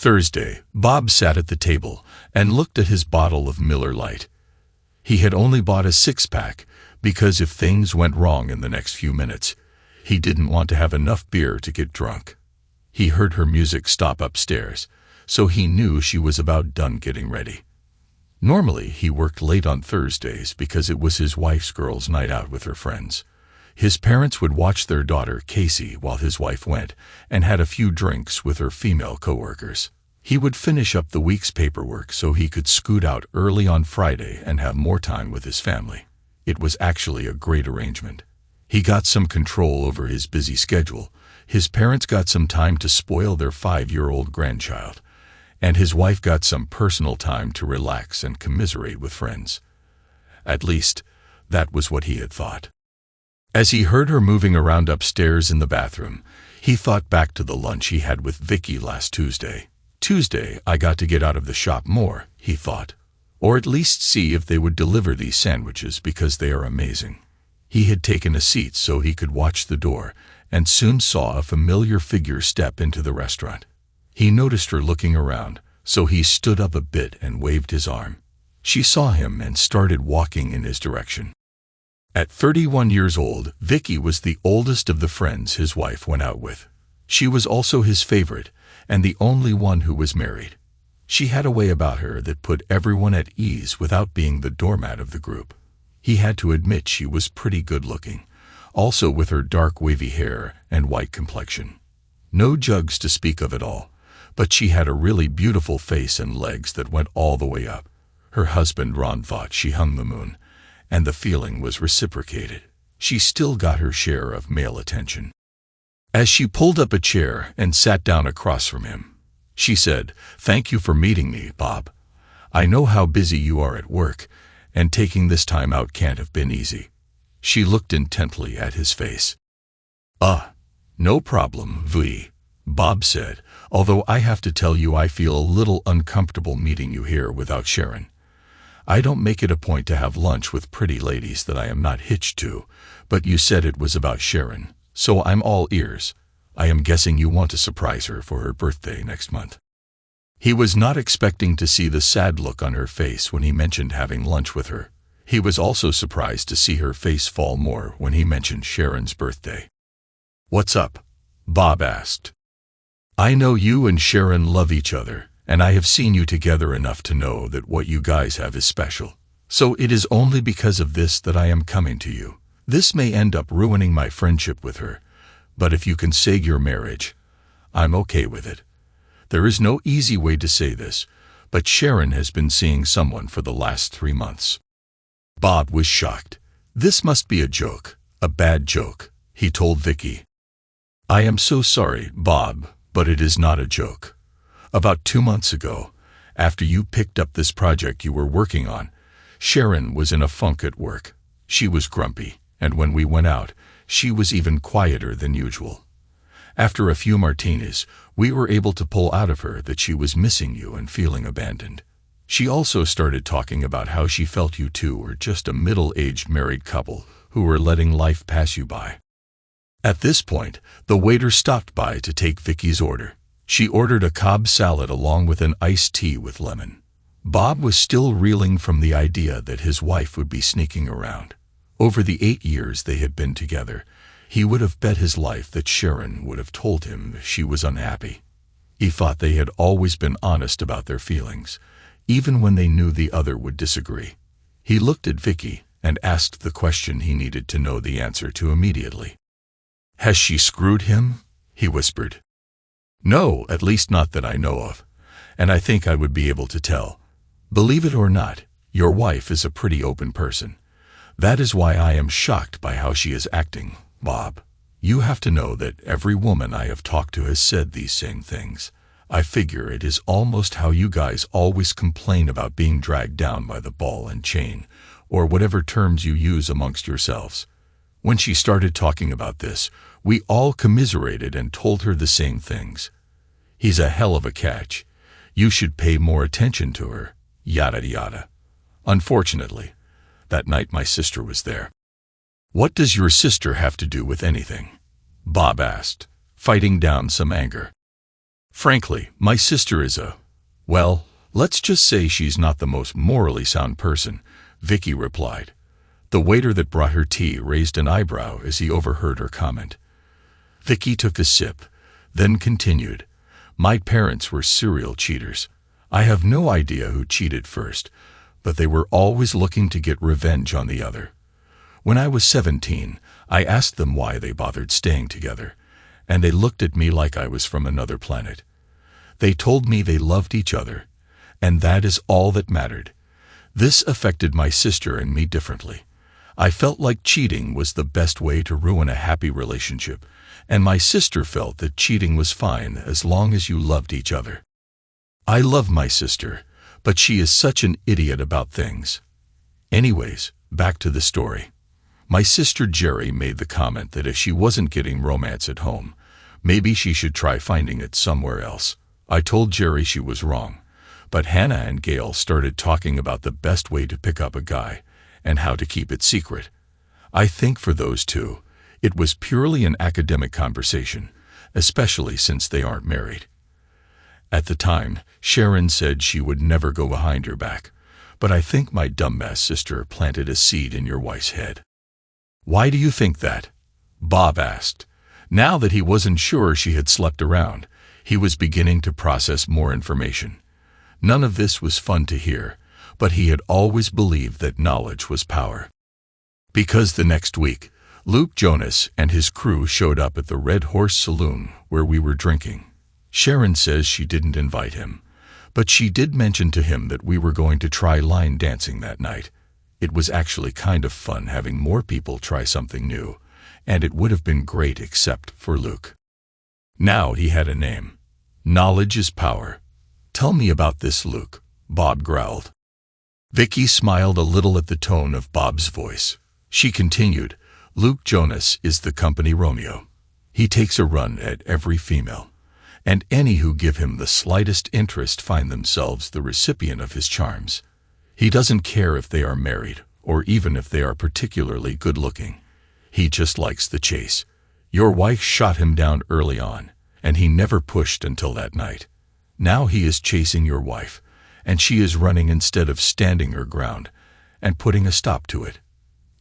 Thursday, Bob sat at the table and looked at his bottle of Miller Lite. He had only bought a six-pack because if things went wrong in the next few minutes, he didn't want to have enough beer to get drunk. He heard her music stop upstairs, so he knew she was about done getting ready. Normally, he worked late on Thursdays because it was his wife's girls' night out with her friends. His parents would watch their daughter, Casey, while his wife went and had a few drinks with her female coworkers. He would finish up the week's paperwork so he could scoot out early on Friday and have more time with his family. It was actually a great arrangement. He got some control over his busy schedule, his parents got some time to spoil their 5-year-old grandchild, and his wife got some personal time to relax and commiserate with friends. At least, that was what he had thought. As he heard her moving around upstairs in the bathroom, he thought back to the lunch he had with Vicky last Tuesday. Tuesday, I got to get out of the shop more, he thought. Or at least see if they would deliver these sandwiches because they are amazing. He had taken a seat so he could watch the door and soon saw a familiar figure step into the restaurant. He noticed her looking around, so he stood up a bit and waved his arm. She saw him and started walking in his direction. At 31 years old, Vicky was the oldest of the friends his wife went out with. She was also his favorite and the only one who was married. She had a way about her that put everyone at ease without being the doormat of the group. He had to admit she was pretty good-looking, also with her dark wavy hair and white complexion. No jugs to speak of at all, but she had a really beautiful face and legs that went all the way up. Her husband Ron thought she hung the moon, and the feeling was reciprocated. She still got her share of male attention. As she pulled up a chair and sat down across from him, she said, "Thank you for meeting me, Bob. I know how busy you are at work, and taking this time out can't have been easy." She looked intently at his face. No problem, V," Bob said, "although I have to tell you I feel a little uncomfortable meeting you here without Sharon. I don't make it a point to have lunch with pretty ladies that I am not hitched to, but you said it was about Sharon, so I'm all ears. I am guessing you want to surprise her for her birthday next month." He was not expecting to see the sad look on her face when he mentioned having lunch with her. He was also surprised to see her face fall more when he mentioned Sharon's birthday. "What's up?" Bob asked. "I know you and Sharon love each other, and I have seen you together enough to know that what you guys have is special. So it is only because of this that I am coming to you. This may end up ruining my friendship with her, but if you can save your marriage, I'm okay with it. There is no easy way to say this, but Sharon has been seeing someone for the last 3 months." Bob was shocked. "This must be a joke, a bad joke," he told Vicky. "I am so sorry, Bob, but it is not a joke. About 2 months ago, after you picked up this project you were working on, Sharon was in a funk at work. She was grumpy, and when we went out, she was even quieter than usual. After a few martinis, we were able to pull out of her that she was missing you and feeling abandoned. She also started talking about how she felt you two were just a middle-aged married couple who were letting life pass you by." At this point, the waiter stopped by to take Vicky's order. She ordered a Cobb salad along with an iced tea with lemon. Bob was still reeling from the idea that his wife would be sneaking around. Over the 8 years they had been together, he would have bet his life that Sharon would have told him she was unhappy. He thought they had always been honest about their feelings, even when they knew the other would disagree. He looked at Vicky and asked the question he needed to know the answer to immediately. "Has she screwed him?" he whispered. "No, at least not that I know of, and I think I would be able to tell. Believe it or not, your wife is a pretty open person. That is why I am shocked by how she is acting, Bob. You have to know that every woman I have talked to has said these same things. I figure it is almost how you guys always complain about being dragged down by the ball and chain, or whatever terms you use amongst yourselves. When she started talking about this, we all commiserated and told her the same things. He's a hell of a catch. You should pay more attention to her, yada yada. Unfortunately, that night my sister was there." "What does your sister have to do with anything?" Bob asked, fighting down some anger. Frankly, my sister is well, let's just say she's not the most morally sound person, Vicky replied. The waiter that brought her tea raised an eyebrow as he overheard her comment. Vicky took a sip, then continued. My parents were serial cheaters. I have no idea who cheated first, but they were always looking to get revenge on the other. When I was 17, I asked them why they bothered staying together, and they looked at me like I was from another planet. They told me they loved each other, and that is all that mattered. This affected my sister and me differently. I felt like cheating was the best way to ruin a happy relationship, and my sister felt that cheating was fine as long as you loved each other. I love my sister, but she is such an idiot about things. Anyways, back to the story. My sister Jerry made the comment that if she wasn't getting romance at home, maybe she should try finding it somewhere else. I told Jerry she was wrong, but Hannah and Gail started talking about the best way to pick up a guy and how to keep it secret. I think for those two, it was purely an academic conversation, especially since they aren't married. At the time, Sharon said she would never go behind your back, but I think my dumbass sister planted a seed in your wife's head. Why do you think that? Bob asked. Now that he wasn't sure she had slept around, he was beginning to process more information. None of this was fun to hear, but he had always believed that knowledge was power. Because the next week, Luke Jonas and his crew showed up at the Red Horse Saloon where we were drinking. Sharon says she didn't invite him, but she did mention to him that we were going to try line dancing that night. It was actually kind of fun having more people try something new, and it would have been great except for Luke. Now he had a name. Knowledge is power. Tell me about this, Luke, Bob growled. Vicky smiled a little at the tone of Bob's voice. She continued, Luke Jonas is the company Romeo. He takes a run at every female, and any who give him the slightest interest find themselves the recipient of his charms. He doesn't care if they are married, or even if they are particularly good-looking. He just likes the chase. Your wife shot him down early on, and he never pushed until that night. Now he is chasing your wife, and she is running instead of standing her ground and putting a stop to it.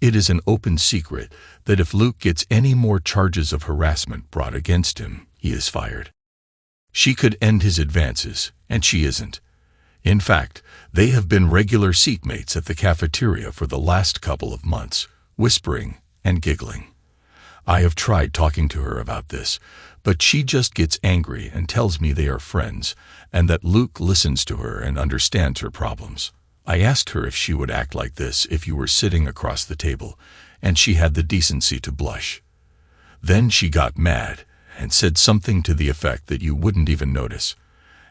It is an open secret that if Luke gets any more charges of harassment brought against him, he is fired. She could end his advances, and she isn't. In fact, they have been regular seatmates at the cafeteria for the last couple of months, whispering and giggling. I have tried talking to her about this, but she just gets angry and tells me they are friends and that Luke listens to her and understands her problems. I asked her if she would act like this if you were sitting across the table, and she had the decency to blush. Then she got mad and said something to the effect that you wouldn't even notice.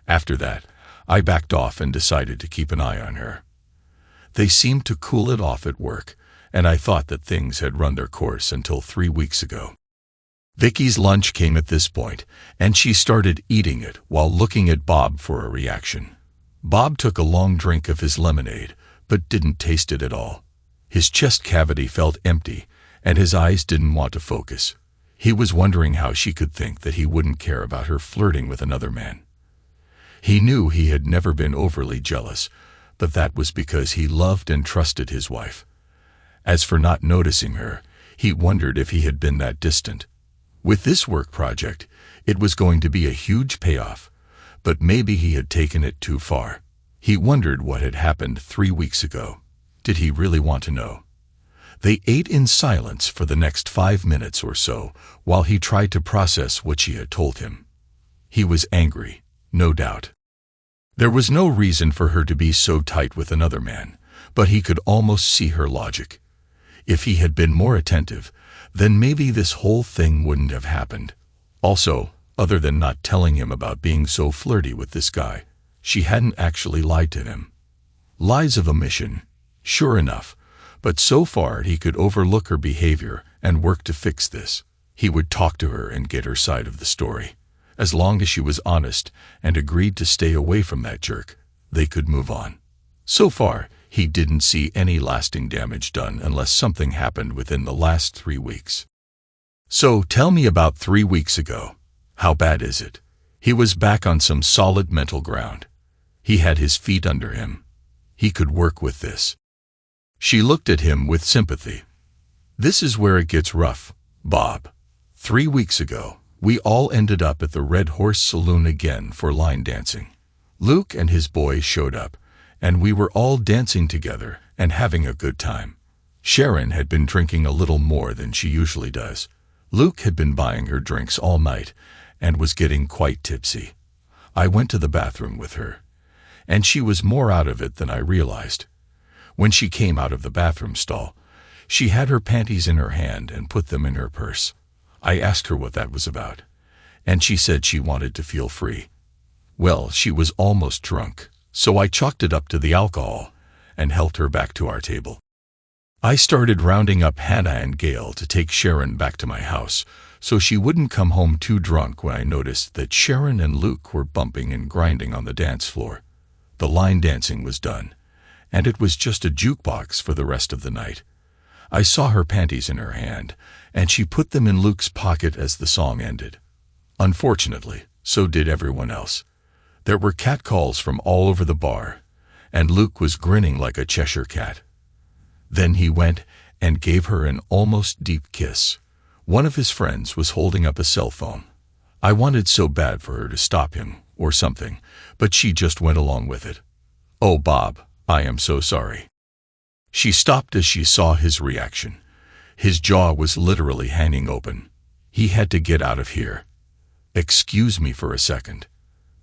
After that, I backed off and decided to keep an eye on her. They seemed to cool it off at work, and I thought that things had run their course until 3 weeks ago. Vicky's lunch came at this point, and she started eating it while looking at Bob for a reaction. Bob took a long drink of his lemonade, but didn't taste it at all. His chest cavity felt empty, and his eyes didn't want to focus. He was wondering how she could think that he wouldn't care about her flirting with another man. He knew he had never been overly jealous, but that was because he loved and trusted his wife. As for not noticing her, he wondered if he had been that distant. With this work project, it was going to be a huge payoff, but maybe he had taken it too far. He wondered what had happened 3 weeks ago. Did he really want to know? They ate in silence for the next 5 minutes or so while he tried to process what she had told him. He was angry, no doubt. There was no reason for her to be so tight with another man, but he could almost see her logic. If he had been more attentive, then maybe this whole thing wouldn't have happened. Also, other than not telling him about being so flirty with this guy, she hadn't actually lied to him. Lies of omission, sure enough, but so far he could overlook her behavior and work to fix this. He would talk to her and get her side of the story. As long as she was honest and agreed to stay away from that jerk, they could move on. So far, he didn't see any lasting damage done unless something happened within the last 3 weeks. So tell me about 3 weeks ago. How bad is it? He was back on some solid mental ground. He had his feet under him. He could work with this. She looked at him with sympathy. "This is where it gets rough, Bob. 3 weeks ago, we all ended up at the Red Horse Saloon again for line dancing. Luke and his boys showed up, and we were all dancing together and having a good time. Sharon had been drinking a little more than she usually does. Luke had been buying her drinks all night and was getting quite tipsy. I went to the bathroom with her, and she was more out of it than I realized. When she came out of the bathroom stall, she had her panties in her hand and put them in her purse. I asked her what that was about, and she said she wanted to feel free. Well, she was almost drunk, so I chalked it up to the alcohol and helped her back to our table. I started rounding up Hannah and Gail to take Sharon back to my house so she wouldn't come home too drunk when I noticed that Sharon and Luke were bumping and grinding on the dance floor. The line dancing was done, and it was just a jukebox for the rest of the night. I saw her panties in her hand, and she put them in Luke's pocket as the song ended. Unfortunately, so did everyone else. There were catcalls from all over the bar, and Luke was grinning like a Cheshire cat. Then he went and gave her an almost deep kiss. One of his friends was holding up a cell phone. I wanted so bad for her to stop him or something, but she just went along with it. "Oh, Bob, I am so sorry." She stopped as she saw his reaction. His jaw was literally hanging open. He had to get out of here. "Excuse me for a second.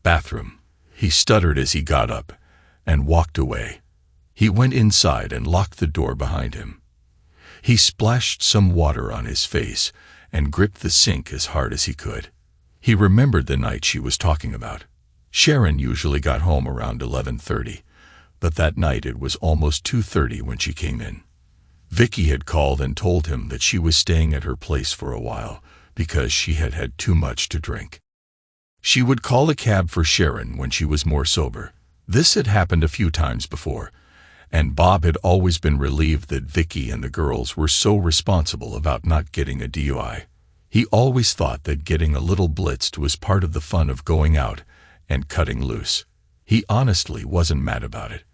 Bathroom," he stuttered as he got up and walked away. He went inside and locked the door behind him. He splashed some water on his face and gripped the sink as hard as he could. He remembered the night she was talking about. Sharon usually got home around 11:30, but that night it was almost 2:30 when she came in. Vicky had called and told him that she was staying at her place for a while because she had had too much to drink. She would call a cab for Sharon when she was more sober. This had happened a few times before, and Bob had always been relieved that Vicky and the girls were so responsible about not getting a DUI. He always thought that getting a little blitzed was part of the fun of going out and cutting loose. He honestly wasn't mad about it.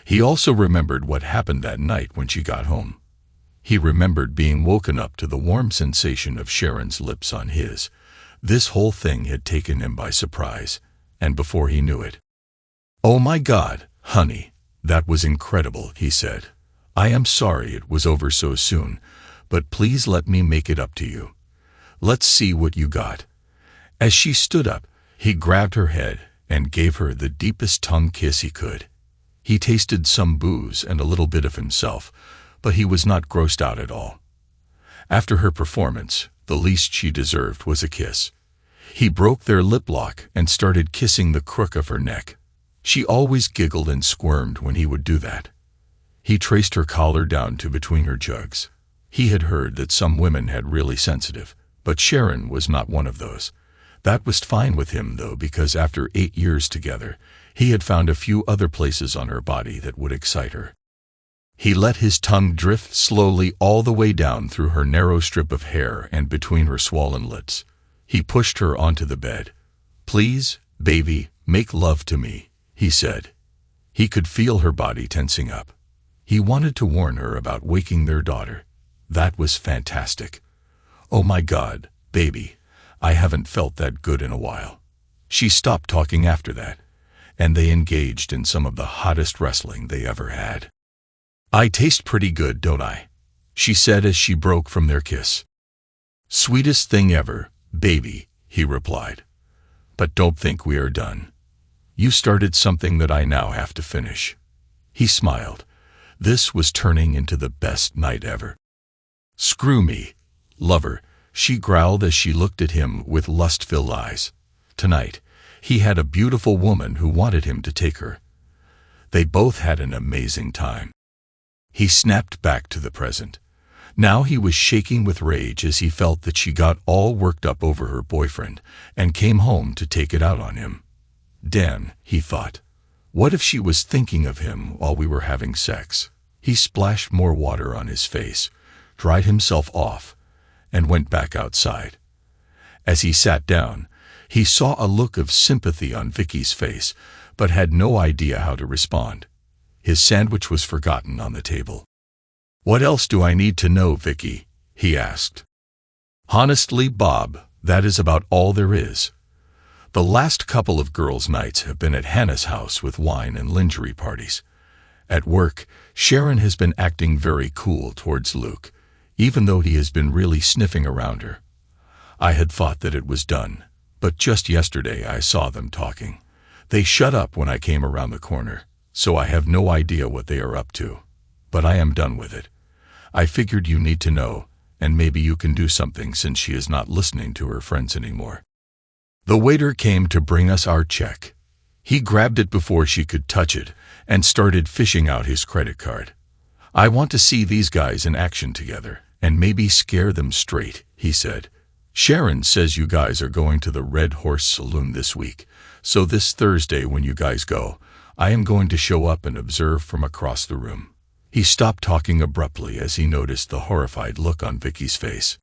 He also remembered what happened that night when she got home. He remembered being woken up to the warm sensation of Sharon's lips on his. This whole thing had taken him by surprise, and before he knew it. "Oh my God, honey, that was incredible," he said. "I am sorry it was over so soon, but please let me make it up to you. Let's see what you got." As she stood up, he grabbed her head and gave her the deepest tongue kiss he could. He tasted some booze and a little bit of himself, but he was not grossed out at all. After her performance, the least she deserved was a kiss. He broke their lip lock and started kissing the crook of her neck. She always giggled and squirmed when he would do that. He traced her collar down to between her jugs. He had heard that some women had really sensitive, but Sharon was not one of those. That was fine with him, though, because after 8 years together, he had found a few other places on her body that would excite her. He let his tongue drift slowly all the way down through her narrow strip of hair and between her swollen lips. He pushed her onto the bed. "Please, baby, make love to me," he said. He could feel her body tensing up. He wanted to warn her about waking their daughter. That was fantastic. "Oh my God, baby, I haven't felt that good in a while." She stopped talking after that, and they engaged in some of the hottest wrestling they ever had. "I taste pretty good, don't I?" she said as she broke from their kiss. "Sweetest thing ever, baby," he replied. "But don't think we are done. You started something that I now have to finish." He smiled. This was turning into the best night ever. "Screw me, lover," she growled as she looked at him with lust-filled eyes. Tonight, he had a beautiful woman who wanted him to take her. They both had an amazing time. He snapped back to the present. Now he was shaking with rage as he felt that she got all worked up over her boyfriend and came home to take it out on him. Damn, he thought. What if she was thinking of him while we were having sex? He splashed more water on his face, dried himself off, and went back outside. As he sat down, He saw a look of sympathy on Vicky's face, but had no idea how to respond. His sandwich was forgotten on the table. "What else do I need to know, Vicky?" he asked. "Honestly, Bob, that is about all there is. The last couple of girls' nights have been at Hannah's house with wine and lingerie parties. At work, Sharon has been acting very cool towards Luke, even though he has been really sniffing around her. I had thought that it was done, but just yesterday I saw them talking. They shut up when I came around the corner, so I have no idea what they are up to. But I am done with it. I figured you need to know, and maybe you can do something since she is not listening to her friends anymore." The waiter came to bring us our check. He grabbed it before she could touch it and started fishing out his credit card. "I want to see these guys in action together, and maybe scare them straight," he said. "Sharon says you guys are going to the Red Horse Saloon this week, so this Thursday when you guys go, I am going to show up and observe from across the room." He stopped talking abruptly as he noticed the horrified look on Vicky's face.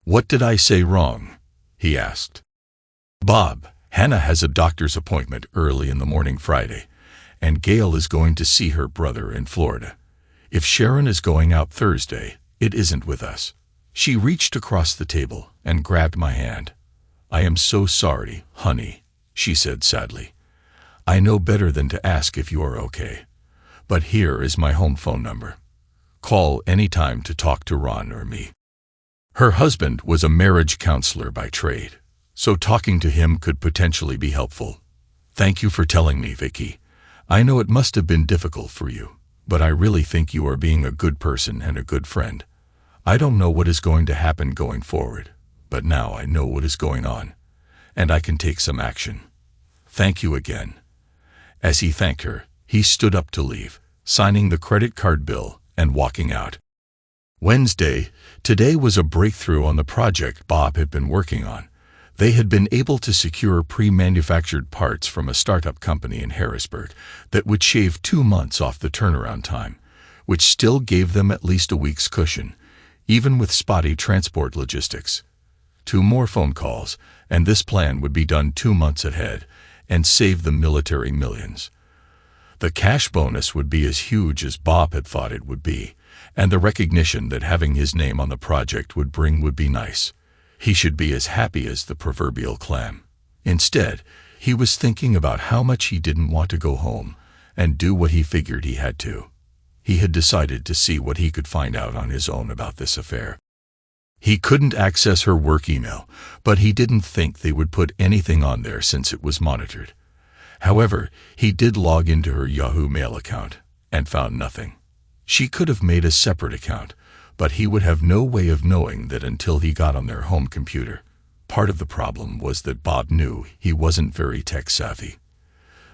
"What did I say wrong?" he asked. "Bob, Hannah has a doctor's appointment early in the morning Friday, and Gail is going to see her brother in Florida. If Sharon is going out Thursday, it isn't with us." She reached across the table and grabbed my hand. "I am so sorry, honey," she said sadly. "I know better than to ask if you are okay. But here is my home phone number. Call any time to talk to Ron or me." Her husband was a marriage counselor by trade, so talking to him could potentially be helpful. "Thank you for telling me, Vicky. I know it must have been difficult for you, but I really think you are being a good person and a good friend. I don't know what is going to happen going forward, but now I know what is going on, and I can take some action. Thank you again." As he thanked her, he stood up to leave, signing the credit card bill and walking out. Wednesday, today was a breakthrough on the project Bob had been working on. They had been able to secure pre-manufactured parts from a startup company in Harrisburg that would shave 2 months off the turnaround time, which still gave them at least a week's cushion, even with spotty transport logistics. 2 more phone calls, and this plan would be done 2 months ahead and save the military millions. The cash bonus would be as huge as Bob had thought it would be, and the recognition that having his name on the project would bring would be nice. He should be as happy as the proverbial clam. Instead, he was thinking about how much he didn't want to go home and do what he figured he had to. He had decided to see what he could find out on his own about this affair. He couldn't access her work email, but he didn't think they would put anything on there since it was monitored. However, he did log into her Yahoo Mail account and found nothing. She could have made a separate account, but he would have no way of knowing that until he got on their home computer. Part of the problem was that Bob knew he wasn't very tech-savvy.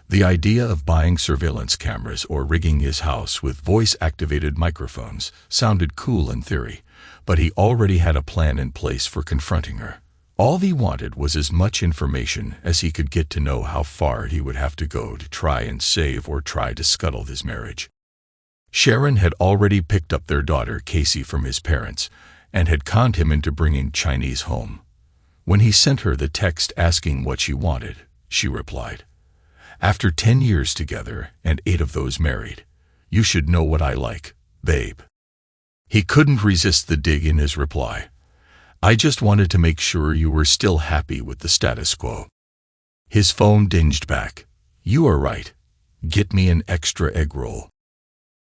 The idea of buying surveillance cameras or rigging his house with voice-activated microphones sounded cool in theory, but he already had a plan in place for confronting her. All he wanted was as much information as he could get to know how far he would have to go to try and save or try to scuttle his marriage. Sharon had already picked up their daughter Casey from his parents and had conned him into bringing Chinese home. When he sent her the text asking what she wanted, she replied, "After 10 years together and 8 of those married, you should know what I like, babe." He couldn't resist the dig in his reply. "I just wanted to make sure you were still happy with the status quo." His phone dinged back. "You are right. Get me an extra egg roll."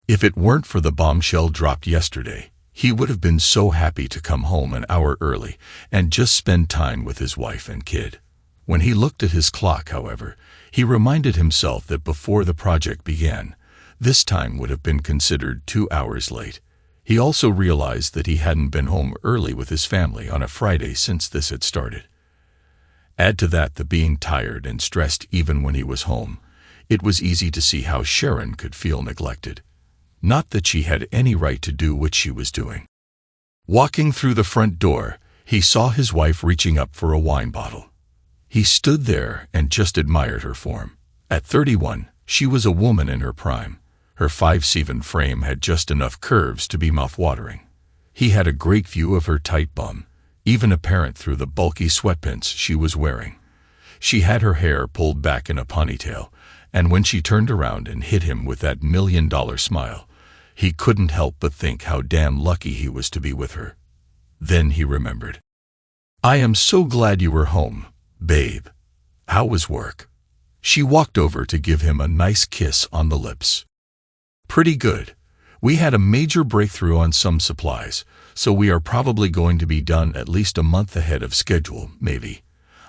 If it weren't for the bombshell dropped yesterday, he would have been so happy to come home an hour early and just spend time with his wife and kid. When he looked at his clock, however, he reminded himself that before the project began, this time would have been considered 2 hours late. He also realized that he hadn't been home early with his family on a Friday since this had started. Add to that the being tired and stressed even when he was home. It was easy to see how Sharon could feel neglected. Not that she had any right to do what she was doing. Walking through the front door, he saw his wife reaching up for a wine bottle. He stood there and just admired her form. At 31, she was a woman in her prime. Her 5'7" frame had just enough curves to be mouth-watering. He had a great view of her tight bum, even apparent through the bulky sweatpants she was wearing. She had her hair pulled back in a ponytail, and when she turned around and hit him with that $1,000,000 smile, he couldn't help but think how damn lucky he was to be with her. Then he remembered. "I am so glad you were home, babe. How was work?" She walked over to give him a nice kiss on the lips. "Pretty good. We had a major breakthrough on some supplies, so we are probably going to be done at least a month ahead of schedule, maybe.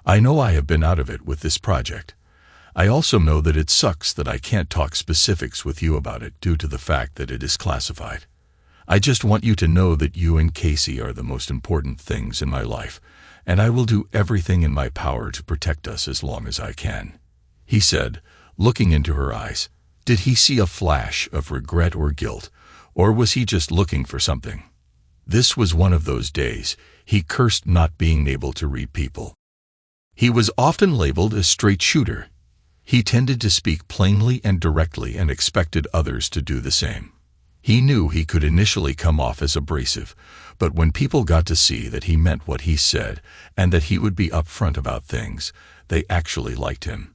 I know I have been out of it with this project. I also know that it sucks that I can't talk specifics with you about it due to the fact that it is classified. I just want you to know that you and Casey are the most important things in my life, and I will do everything in my power to protect us as long as I can," he said, looking into her eyes. Did he see a flash of regret or guilt, or was he just looking for something? This was one of those days he cursed not being able to read people. He was often labeled a straight shooter. He tended to speak plainly and directly and expected others to do the same. He knew he could initially come off as abrasive, but when people got to see that he meant what he said and that he would be upfront about things, they actually liked him.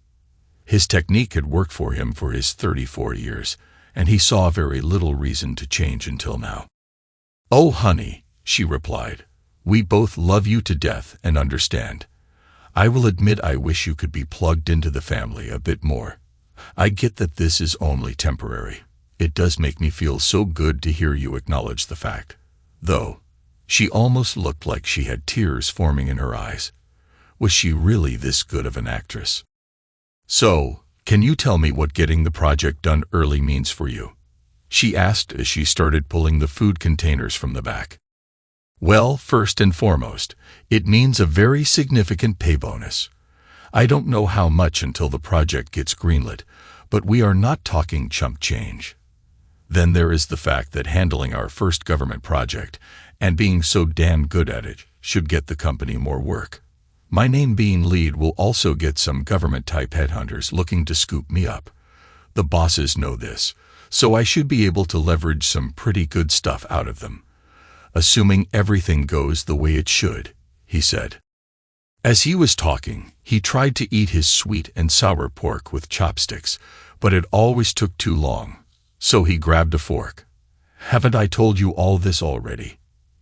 His technique had worked for him for his 34 years, and he saw very little reason to change until now. "Oh, honey," she replied, "we both love you to death and understand. I will admit I wish you could be plugged into the family a bit more. I get that this is only temporary. It does make me feel so good to hear you acknowledge the fact. Though, she almost looked like she had tears forming in her eyes. Was she really this good of an actress? So, can you tell me what getting the project done early means for you?" she asked as she started pulling the food containers from the back. "Well, first and foremost, it means a very significant pay bonus. I don't know how much until the project gets greenlit, but we are not talking chump change. Then there is the fact that handling our first government project and being so damn good at it should get the company more work. My name being lead will also get some government-type headhunters looking to scoop me up. The bosses know this, so I should be able to leverage some pretty good stuff out of them. Assuming everything goes the way it should," he said. As he was talking, he tried to eat his sweet and sour pork with chopsticks, but it always took too long, so he grabbed a fork. "Haven't I told you all this already?"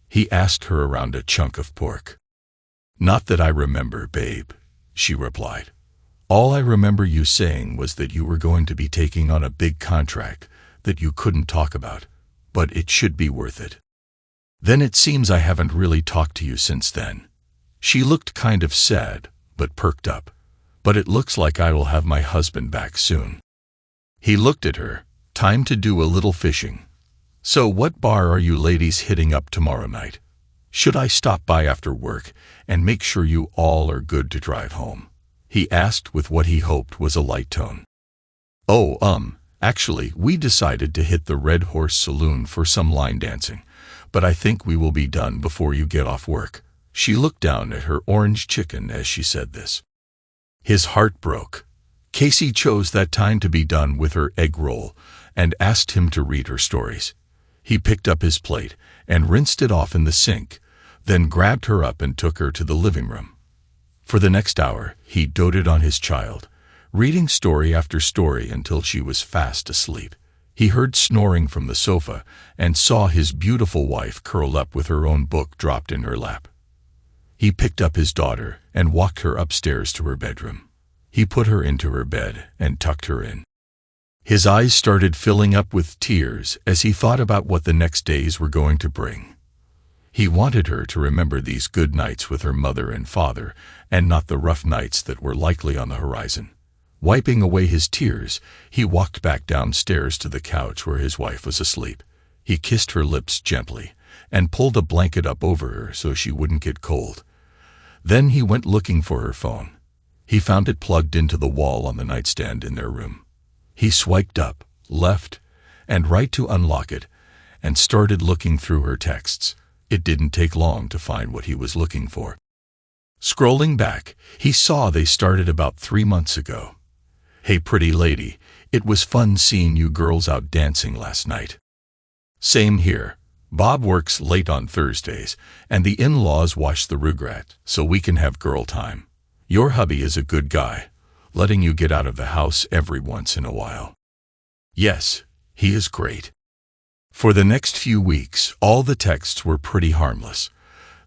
he asked her around a chunk of pork. "Not that I remember, babe," she replied. "All I remember you saying was that you were going to be taking on a big contract that you couldn't talk about, but it should be worth it. Then it seems I haven't really talked to you since then." She looked kind of sad, but perked up. "But it looks like I will have my husband back soon." He looked at her. "Time to do a little fishing. So what bar are you ladies hitting up tomorrow night? Should I stop by after work and make sure you all are good to drive home?" he asked with what he hoped was a light tone. "Oh, actually, we decided to hit the Red Horse Saloon for some line dancing, but I think we will be done before you get off work." She looked down at her orange chicken as she said this. His heart broke. Casey chose that time to be done with her egg roll and asked him to read her stories. He picked up his plate and rinsed it off in the sink, then grabbed her up and took her to the living room. For the next hour, he doted on his child, reading story after story until she was fast asleep. He heard snoring from the sofa and saw his beautiful wife curled up with her own book dropped in her lap. He picked up his daughter and walked her upstairs to her bedroom. He put her into her bed and tucked her in. His eyes started filling up with tears as he thought about what the next days were going to bring. He wanted her to remember these good nights with her mother and father, and not the rough nights that were likely on the horizon. Wiping away his tears, he walked back downstairs to the couch where his wife was asleep. He kissed her lips gently and pulled a blanket up over her so she wouldn't get cold. Then he went looking for her phone. He found it plugged into the wall on the nightstand in their room. He swiped up, left, and right to unlock it, and started looking through her texts. It didn't take long to find what he was looking for. Scrolling back, he saw they started about 3 months ago. "Hey pretty lady, it was fun seeing you girls out dancing last night." "Same here. Bob works late on Thursdays, and the in-laws wash the rugrat, so we can have girl time. Your hubby is a good guy, letting you get out of the house every once in a while. Yes, he is great. For the next few weeks, all the texts were pretty harmless.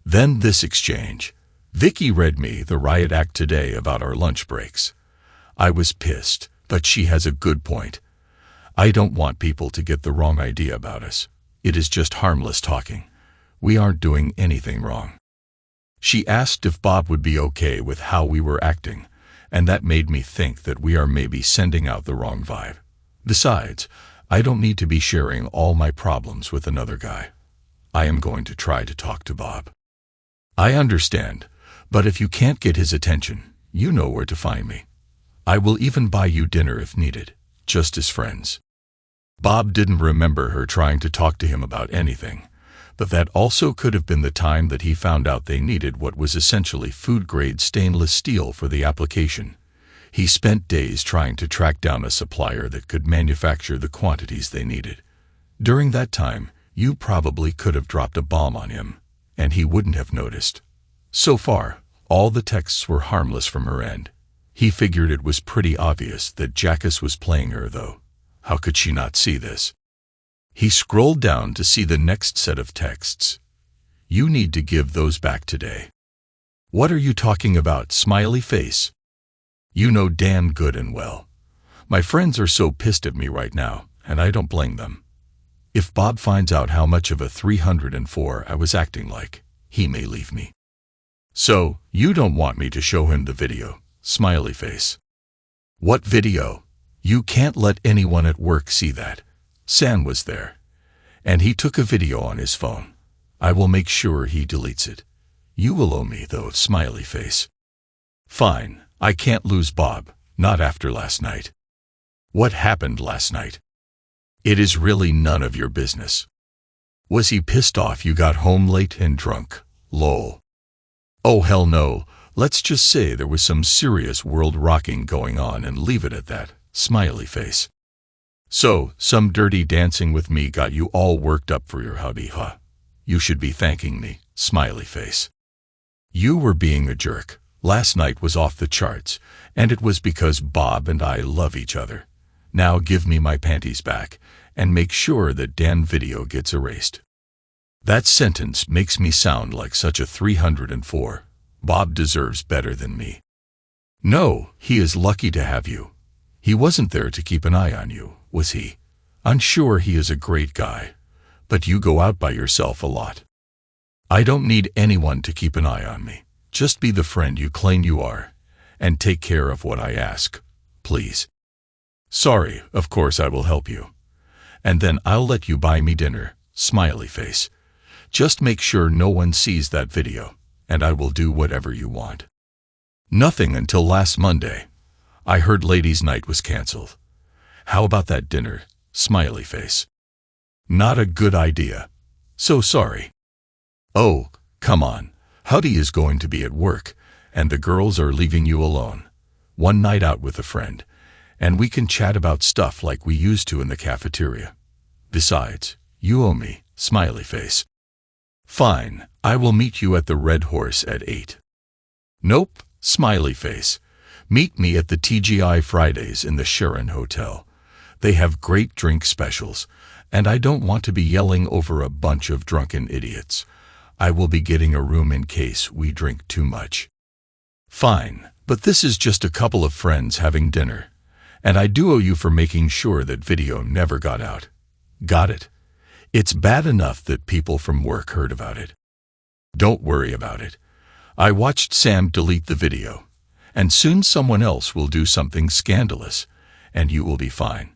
Then this exchange. Vicky read me the riot act today about our lunch breaks. I was pissed, but she has a good point. I don't want people to get the wrong idea about us. It is just harmless talking. We aren't doing anything wrong. She asked if Bob would be okay with how we were acting, and that made me think that we are maybe sending out the wrong vibe. Besides, I don't need to be sharing all my problems with another guy. I am going to try to talk to Bob. I understand, but if you can't get his attention, you know where to find me. I will even buy you dinner if needed, just as friends. Bob didn't remember her trying to talk to him about anything, but that also could have been the time that he found out they needed what was essentially food-grade stainless steel for the application. He spent days trying to track down a supplier that could manufacture the quantities they needed. During that time, you probably could have dropped a bomb on him, and he wouldn't have noticed. So far, all the texts were harmless from her end. He figured it was pretty obvious that Jackass was playing her, though. How could she not see this? He scrolled down to see the next set of texts. You need to give those back today. What are you talking about, smiley face? You know damn good and well. My friends are so pissed at me right now, and I don't blame them. If Bob finds out how much of a 304 I was acting like, he may leave me. So, you don't want me to show him the video, smiley face. What video? You can't let anyone at work see that. Sam was there, and he took a video on his phone. I will make sure he deletes it. You will owe me, though, smiley face. Fine, I can't lose Bob, not after last night. What happened last night? It is really none of your business. Was he pissed off you got home late and drunk? Lol. Oh hell no, let's just say there was some serious world rocking going on and leave it at that, smiley face. So, some dirty dancing with me got you all worked up for your hubby, huh? You should be thanking me, smiley face. You were being a jerk. Last night was off the charts, and it was because Bob and I love each other. Now give me my panties back, and make sure that damn video gets erased. That sentence makes me sound like such a 304. Bob deserves better than me. No, he is lucky to have you. He wasn't there to keep an eye on you, was he? I'm sure he is a great guy, but you go out by yourself a lot. I don't need anyone to keep an eye on me. Just be the friend you claim you are, and take care of what I ask, please. Sorry, of course I will help you. And then I'll let you buy me dinner, smiley face. Just make sure no one sees that video, and I will do whatever you want. Nothing until last Monday. I heard ladies' night was canceled. How about that dinner, smiley face? Not a good idea. So sorry. Oh, come on. Hubby is going to be at work, and the girls are leaving you alone. One night out with a friend, and we can chat about stuff like we used to in the cafeteria. Besides, you owe me, smiley face. Fine, I will meet you at the Red Horse at 8. Nope, smiley face. Meet me at the TGI Fridays in the Sharon Hotel. They have great drink specials, and I don't want to be yelling over a bunch of drunken idiots. I will be getting a room in case we drink too much. Fine, but this is just a couple of friends having dinner, and I do owe you for making sure that video never got out. Got it? It's bad enough that people from work heard about it. Don't worry about it. I watched Sam delete the video, and soon someone else will do something scandalous, and you will be fine.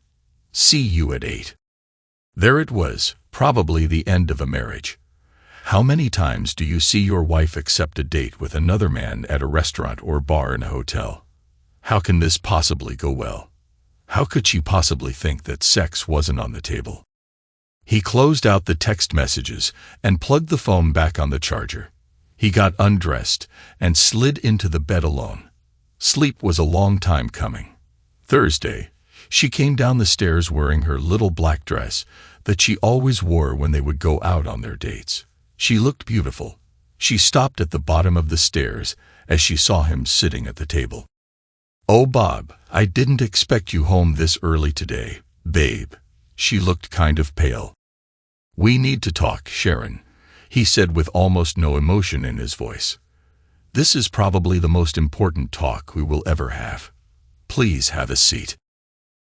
See you at 8. There it was, probably the end of a marriage. How many times do you see your wife accept a date with another man at a restaurant or bar in a hotel? How can this possibly go well? How could she possibly think that sex wasn't on the table? He closed out the text messages and plugged the phone back on the charger. He got undressed and slid into the bed alone. Sleep was a long time coming. Thursday, she came down the stairs wearing her little black dress that she always wore when they would go out on their dates. She looked beautiful. She stopped at the bottom of the stairs as she saw him sitting at the table. "Oh, Bob, I didn't expect you home this early today, babe." She looked kind of pale. "We need to talk, Sharon," he said with almost no emotion in his voice. "This is probably the most important talk we will ever have. Please have a seat."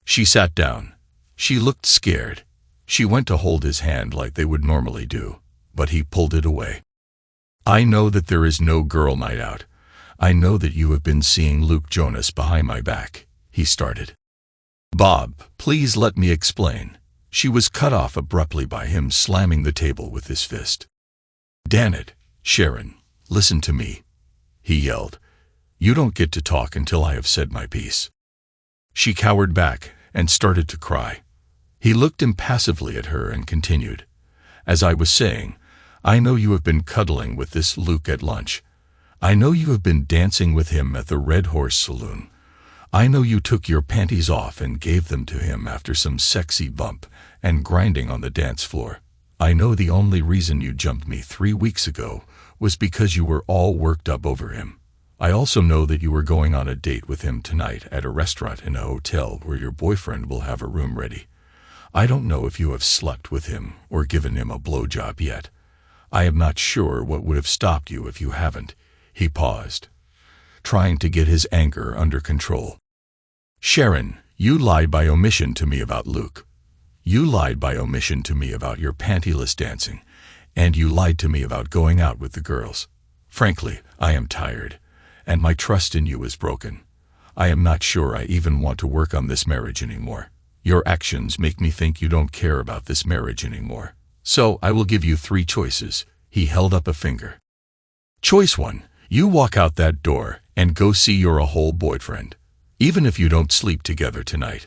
She sat down. She looked scared. She went to hold his hand like they would normally do, but he pulled it away. "I know that there is no girl night out. I know that you have been seeing Luke Jonas behind my back," he started. "Bob, please let me explain." She was cut off abruptly by him slamming the table with his fist. "Damn it, Sharon, listen to me," he yelled. "You don't get to talk until I have said my piece." She cowered back and started to cry. He looked impassively at her and continued, "As I was saying, I know you have been cuddling with this Luke at lunch. I know you have been dancing with him at the Red Horse Saloon. I know you took your panties off and gave them to him after some sexy bump and grinding on the dance floor. I know the only reason you jumped me 3 weeks ago was because you were all worked up over him. I also know that you were going on a date with him tonight at a restaurant in a hotel where your boyfriend will have a room ready. I don't know if you have slept with him or given him a blowjob yet. I am not sure what would have stopped you if you haven't." He paused, trying to get his anger under control. "Sharon, you lied by omission to me about Luke. You lied by omission to me about your pantyless dancing, and you lied to me about going out with the girls. Frankly, I am tired, and my trust in you is broken. I am not sure I even want to work on this marriage anymore. Your actions make me think you don't care about this marriage anymore. So I will give you 3 choices." He held up a finger. "Choice 1, you walk out that door and go see your whole boyfriend. Even if you don't sleep together tonight,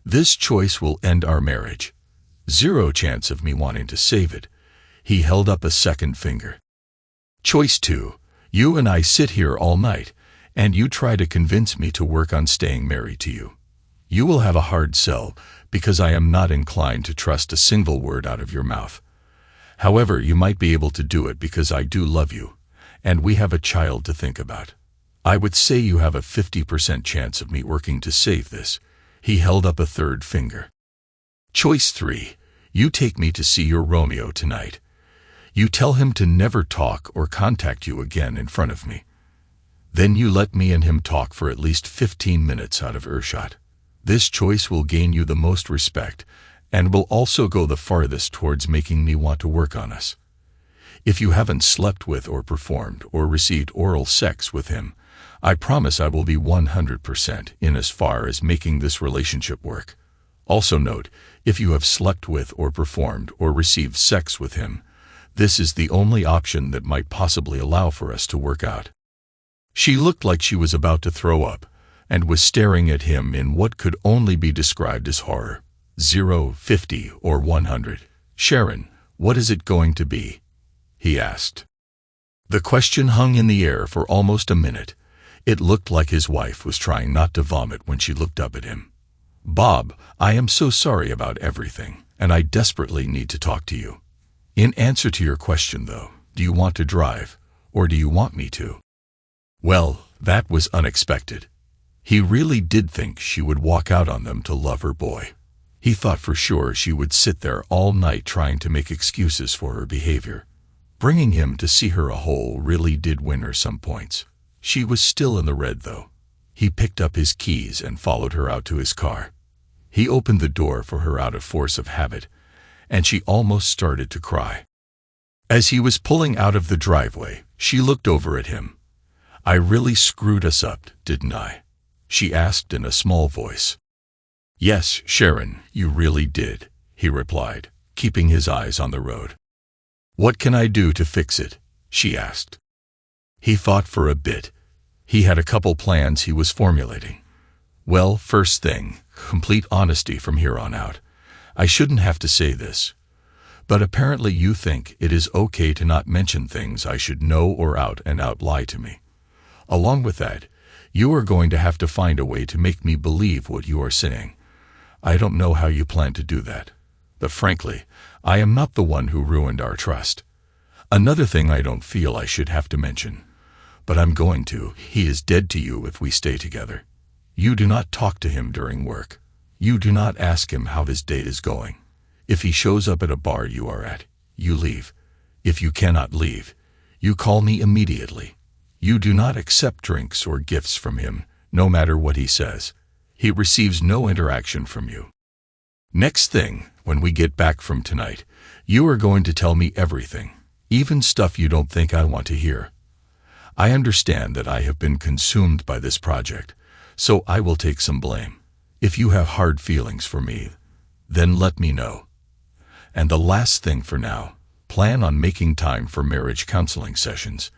this choice will end our marriage. 0 chance of me wanting to save it." He held up a second finger. "Choice 2, you and I sit here all night, and you try to convince me to work on staying married to you. You will have a hard sell because I am not inclined to trust a single word out of your mouth. However, you might be able to do it because I do love you, and we have a child to think about. I would say you have a 50% chance of me working to save this." He held up a third finger. "Choice 3, you take me to see your Romeo tonight. You tell him to never talk or contact you again in front of me. Then you let me and him talk for at least 15 minutes out of earshot. This choice will gain you the most respect and will also go the farthest towards making me want to work on us. If you haven't slept with or performed or received oral sex with him, I promise I will be 100% in as far as making this relationship work. Also note, if you have slept with or performed or received sex with him, this is the only option that might possibly allow for us to work out." She looked like she was about to throw up and was staring at him in what could only be described as horror. 0, 50, or 100. "Sharon, what is it going to be?" he asked. The question hung in the air for almost a minute. It looked like his wife was trying not to vomit when she looked up at him. "Bob, I am so sorry about everything, and I desperately need to talk to you. In answer to your question, though, do you want to drive, or do you want me to?" Well, that was unexpected. He really did think she would walk out on them to love her boy. He thought for sure she would sit there all night trying to make excuses for her behavior. Bringing him to see her a hole really did win her some points. She was still in the red, though. He picked up his keys and followed her out to his car. He opened the door for her out of force of habit, and she almost started to cry. As he was pulling out of the driveway, she looked over at him. "I really screwed us up, didn't I?" she asked in a small voice. "Yes, Sharon, you really did," he replied, keeping his eyes on the road. "What can I do to fix it?" she asked. He thought for a bit. He had a couple plans he was formulating. "Well, first thing, complete honesty from here on out. I shouldn't have to say this, but apparently you think it is okay to not mention things I should know or out and out lie to me. Along with that, you are going to have to find a way to make me believe what you are saying. I don't know how you plan to do that, but frankly, I am not the one who ruined our trust. Another thing I don't feel I should have to mention, but I'm going to. He is dead to you if we stay together. You do not talk to him during work. You do not ask him how his date is going. If he shows up at a bar you are at, you leave. If you cannot leave, you call me immediately. You do not accept drinks or gifts from him, no matter what he says. He receives no interaction from you. Next thing, when we get back from tonight, you are going to tell me everything, even stuff you don't think I want to hear. I understand that I have been consumed by this project, so I will take some blame. If you have hard feelings for me, then let me know. And the last thing for now, plan on making time for marriage counseling sessions.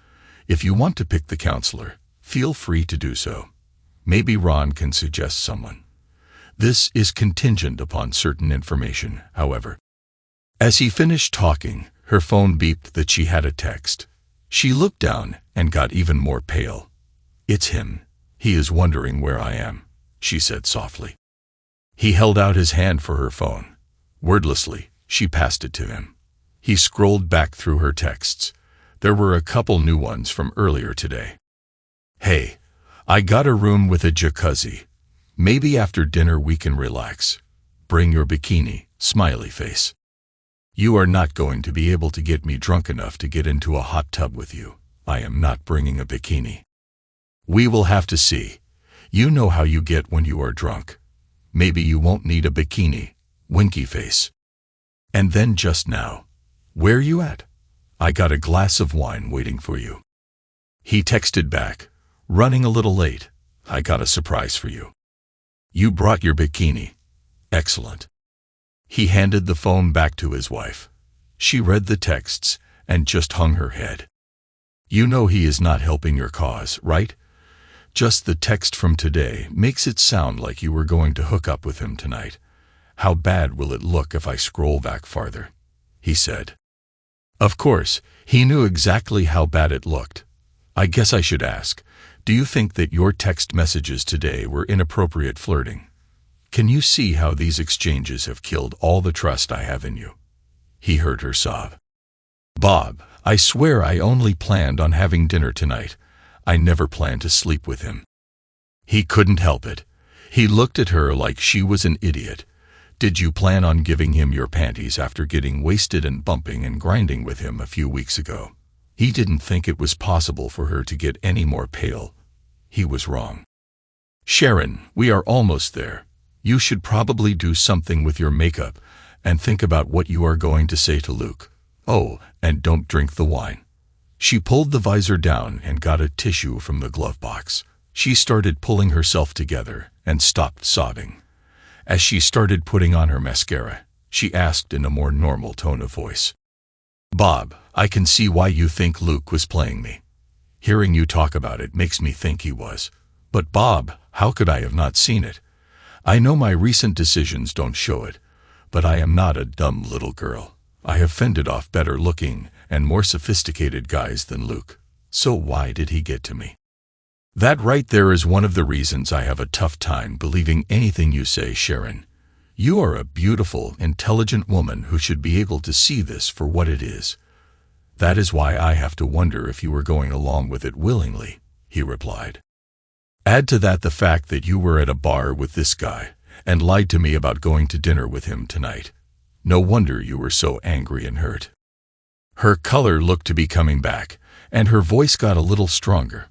If you want to pick the counselor, feel free to do so. Maybe Ron can suggest someone. This is contingent upon certain information, however. As he finished talking, her phone beeped that she had a text. She looked down and got even more pale. It's him. He is wondering where I am, she said softly. He held out his hand for her phone. Wordlessly, she passed it to him. He scrolled back through her texts. There were a couple new ones from earlier today. Hey, I got a room with a jacuzzi. Maybe after dinner we can relax. Bring your bikini, smiley face. You are not going to be able to get me drunk enough to get into a hot tub with you. I am not bringing a bikini. We will have to see. You know how you get when you are drunk. Maybe you won't need a bikini, winky face. And then just now, where you at? I got a glass of wine waiting for you. He texted back, running a little late. I got a surprise for you. You brought your bikini. Excellent. He handed the phone back to his wife. She read the texts and just hung her head. You know he is not helping your cause, right? Just the text from today makes it sound like you were going to hook up with him tonight. How bad will it look if I scroll back farther? He said. Of course, he knew exactly how bad it looked. I guess I should ask, do you think that your text messages today were inappropriate flirting? Can you see how these exchanges have killed all the trust I have in you? He heard her sob. Bob, I swear I only planned on having dinner tonight. I never planned to sleep with him. He couldn't help it. He looked at her like she was an idiot. Did you plan on giving him your panties after getting wasted and bumping and grinding with him a few weeks ago? He didn't think it was possible for her to get any more pale. He was wrong. Sharon, we are almost there. You should probably do something with your makeup and think about what you are going to say to Luke. Oh, and don't drink the wine. She pulled the visor down and got a tissue from the glove box. She started pulling herself together and stopped sobbing. As she started putting on her mascara, she asked in a more normal tone of voice. Bob, I can see why you think Luke was playing me. Hearing you talk about it makes me think he was. But Bob, how could I have not seen it? I know my recent decisions don't show it, but I am not a dumb little girl. I have fended off better looking and more sophisticated guys than Luke. So why did he get to me? That right there is one of the reasons I have a tough time believing anything you say, Sharon. You are a beautiful, intelligent woman who should be able to see this for what it is. That is why I have to wonder if you were going along with it willingly, he replied. Add to that the fact that you were at a bar with this guy and lied to me about going to dinner with him tonight. No wonder you were so angry and hurt. Her color looked to be coming back, and her voice got a little stronger.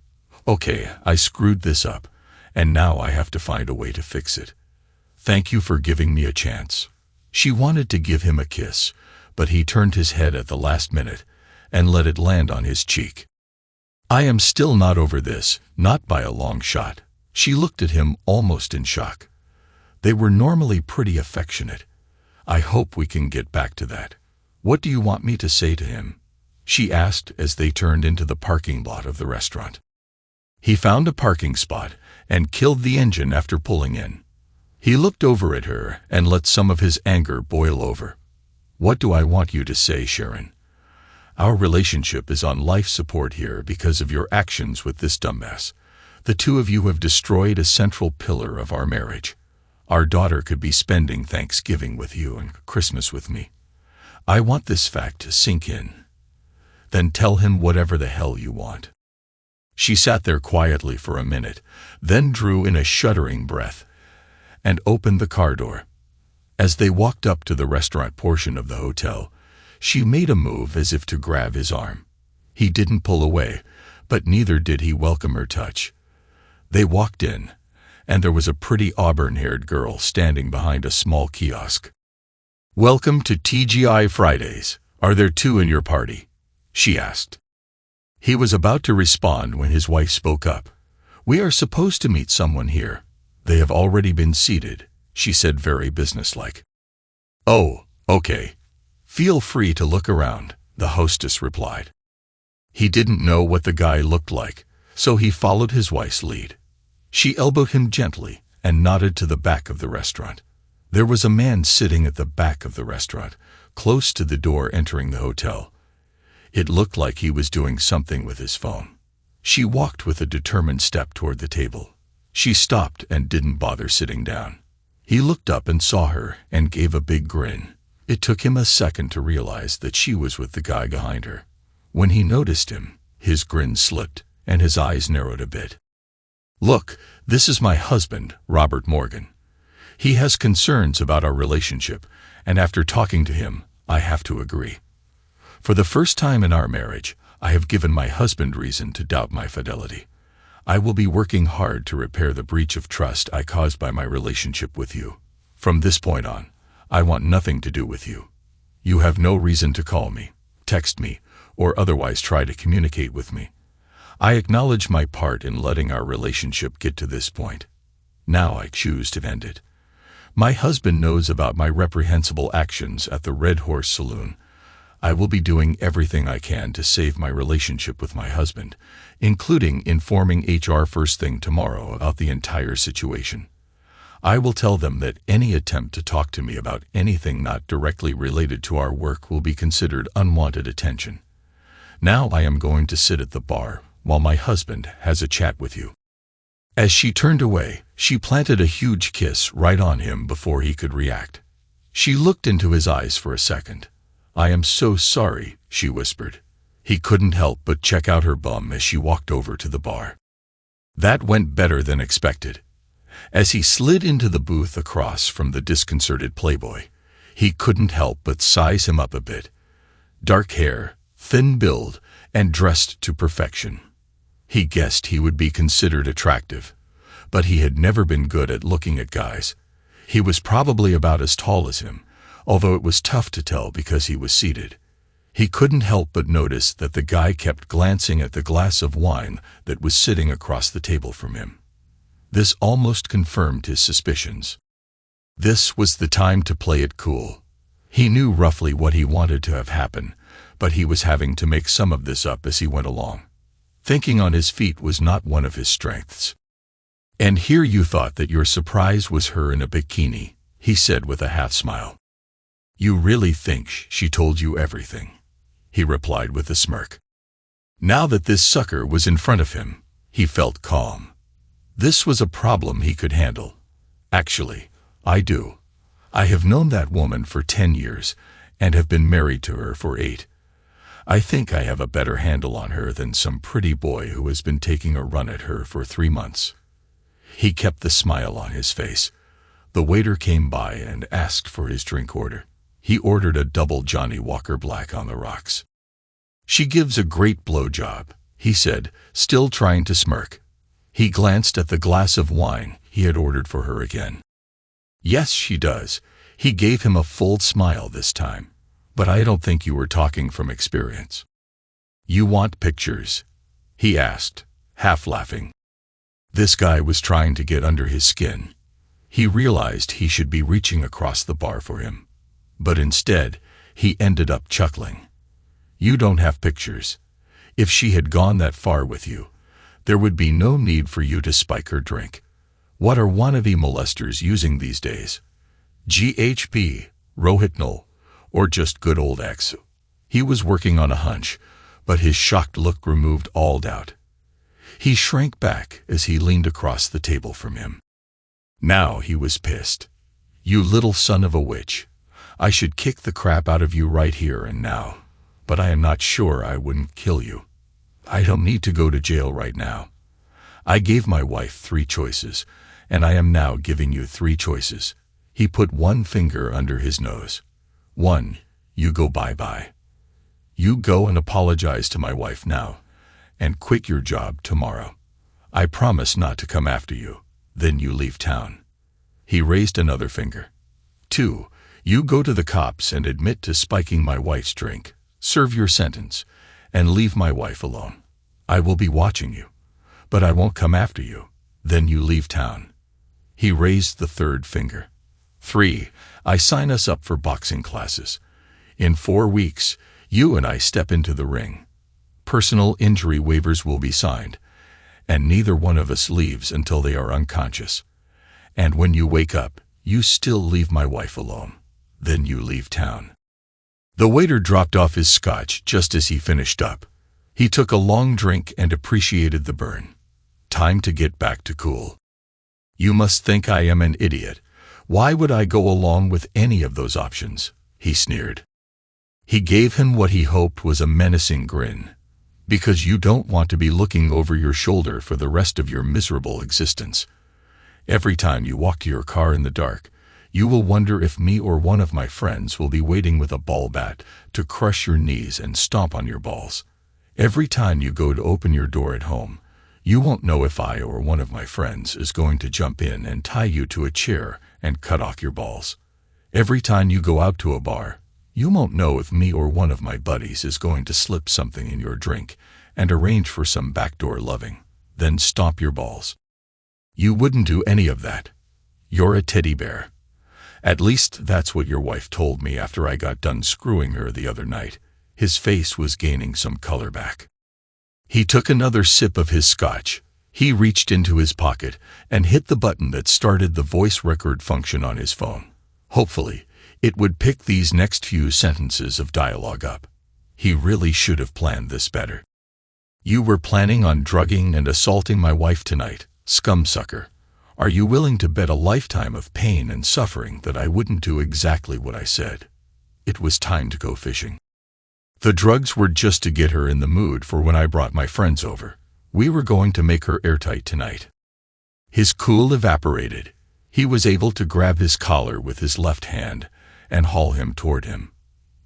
Okay, I screwed this up, and now I have to find a way to fix it. Thank you for giving me a chance. She wanted to give him a kiss, but he turned his head at the last minute and let it land on his cheek. I am still not over this, not by a long shot. She looked at him almost in shock. They were normally pretty affectionate. I hope we can get back to that. What do you want me to say to him? She asked as they turned into the parking lot of the restaurant. He found a parking spot and killed the engine after pulling in. He looked over at her and let some of his anger boil over. What do I want you to say, Sharon? Our relationship is on life support here because of your actions with this dumbass. The two of you have destroyed a central pillar of our marriage. Our daughter could be spending Thanksgiving with you and Christmas with me. I want this fact to sink in. Then tell him whatever the hell you want." She sat there quietly for a minute, then drew in a shuddering breath and opened the car door. As they walked up to the restaurant portion of the hotel, she made a move as if to grab his arm. He didn't pull away, but neither did he welcome her touch. They walked in, and there was a pretty auburn-haired girl standing behind a small kiosk. "Welcome to TGI Fridays. Are there 2 in your party?" she asked. He was about to respond when his wife spoke up. "We are supposed to meet someone here. They have already been seated," she said, very businesslike. "Oh, okay. Feel free to look around," the hostess replied. He didn't know what the guy looked like, so he followed his wife's lead. She elbowed him gently and nodded to the back of the restaurant. There was a man sitting at the back of the restaurant, close to the door entering the hotel. It looked like he was doing something with his phone. She walked with a determined step toward the table. She stopped and didn't bother sitting down. He looked up and saw her and gave a big grin. It took him a second to realize that she was with the guy behind her. When he noticed him, his grin slipped and his eyes narrowed a bit. "Look, this is my husband, Robert Morgan. He has concerns about our relationship, and after talking to him, I have to agree. For the first time in our marriage, I have given my husband reason to doubt my fidelity. I will be working hard to repair the breach of trust I caused by my relationship with you. From this point on, I want nothing to do with you. You have no reason to call me, text me, or otherwise try to communicate with me. I acknowledge my part in letting our relationship get to this point. Now I choose to end it. My husband knows about my reprehensible actions at the Red Horse Saloon. I will be doing everything I can to save my relationship with my husband, including informing HR first thing tomorrow about the entire situation. I will tell them that any attempt to talk to me about anything not directly related to our work will be considered unwanted attention. Now I am going to sit at the bar while my husband has a chat with you." As she turned away, she planted a huge kiss right on him before he could react. She looked into his eyes for a second. "I am so sorry," she whispered. He couldn't help but check out her bum as she walked over to the bar. That went better than expected. As he slid into the booth across from the disconcerted playboy, he couldn't help but size him up a bit. Dark hair, thin build, and dressed to perfection. He guessed he would be considered attractive, but he had never been good at looking at guys. He was probably about as tall as him, although it was tough to tell because he was seated. He couldn't help but notice that the guy kept glancing at the glass of wine that was sitting across the table from him. This almost confirmed his suspicions. This was the time to play it cool. He knew roughly what he wanted to have happen, but he was having to make some of this up as he went along. Thinking on his feet was not one of his strengths. "And here you thought that your surprise was her in a bikini," he said with a half-smile. "You really think she told you everything?" he replied with a smirk. Now that this sucker was in front of him, he felt calm. This was a problem he could handle. "Actually, I do. I have known that woman for 10 years and have been married to her for 8. I think I have a better handle on her than some pretty boy who has been taking a run at her for 3 months. He kept the smile on his face. The waiter came by and asked for his drink order. He ordered a double Johnny Walker Black on the rocks. "She gives a great blowjob," he said, still trying to smirk. He glanced at the glass of wine he had ordered for her again. "Yes, she does." He gave him a full smile this time. "But I don't think you were talking from experience." "You want pictures?" he asked, half laughing. This guy was trying to get under his skin. He realized he should be reaching across the bar for him. But instead, he ended up chuckling. "You don't have pictures. If she had gone that far with you, there would be no need for you to spike her drink. What are wannabe molesters using these days? GHB, Rohypnol, or just good old X?" He was working on a hunch, but his shocked look removed all doubt. He shrank back as he leaned across the table from him. Now he was pissed. "You little son of a witch. I should kick the crap out of you right here and now. but I am not sure I wouldn't kill you. I don't need to go to jail right now. I gave my wife 3 choices, and I am now giving you 3 choices." He put one finger under his nose. 1. You go bye-bye. You go and apologize to my wife now, and quit your job tomorrow. I promise not to come after you. Then you leave town. He raised another finger. 2. You go to the cops and admit to spiking my wife's drink, serve your sentence, and leave my wife alone. I will be watching you, but I won't come after you. Then you leave town. He raised the 3rd finger. 3. I sign us up for boxing classes. In 4 weeks, you and I step into the ring. Personal injury waivers will be signed, and neither one of us leaves until they are unconscious. And when you wake up, you still leave my wife alone. Then you leave town." The waiter dropped off his scotch just as he finished up. He took a long drink and appreciated the burn. Time to get back to cool. "You must think I am an idiot. Why would I go along with any of those options?" he sneered. He gave him what he hoped was a menacing grin. "Because you don't want to be looking over your shoulder for the rest of your miserable existence. Every time you walk to your car in the dark, you will wonder if me or one of my friends will be waiting with a ball bat to crush your knees and stomp on your balls. Every time you go to open your door at home, you won't know if I or one of my friends is going to jump in and tie you to a chair and cut off your balls. Every time you go out to a bar, you won't know if me or one of my buddies is going to slip something in your drink and arrange for some backdoor loving, then stomp your balls. You wouldn't do any of that. You're a teddy bear. At least that's what your wife told me after I got done screwing her the other night." His face was gaining some color back. He took another sip of his scotch. He reached into his pocket and hit the button that started the voice record function on his phone. Hopefully, it would pick these next few sentences of dialogue up. He really should have planned this better. "You were planning on drugging and assaulting my wife tonight, scumsucker. Are you willing to bet a lifetime of pain and suffering that I wouldn't do exactly what I said? It was time to go fishing. The drugs were just to get her in the mood for when I brought my friends over. We were going to make her airtight tonight." His cool evaporated. He was able to grab his collar with his left hand and haul him toward him.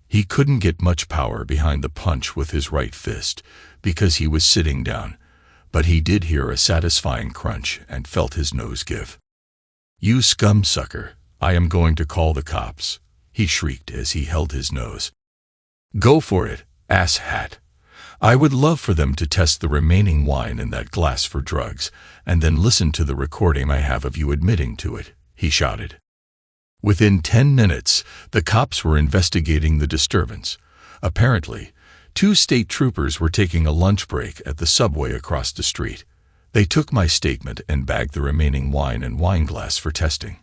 He couldn't get much power behind the punch with his right fist because he was sitting down, but he did hear a satisfying crunch and felt his nose give. "You scumsucker, I am going to call the cops," he shrieked as he held his nose. "Go for it, asshat. I would love for them to test the remaining wine in that glass for drugs and then listen to the recording I have of you admitting to it," he shouted. Within 10 minutes, the cops were investigating the disturbance. Apparently, 2 state troopers were taking a lunch break at the subway across the street. They took my statement and bagged the remaining wine and wine glass for testing.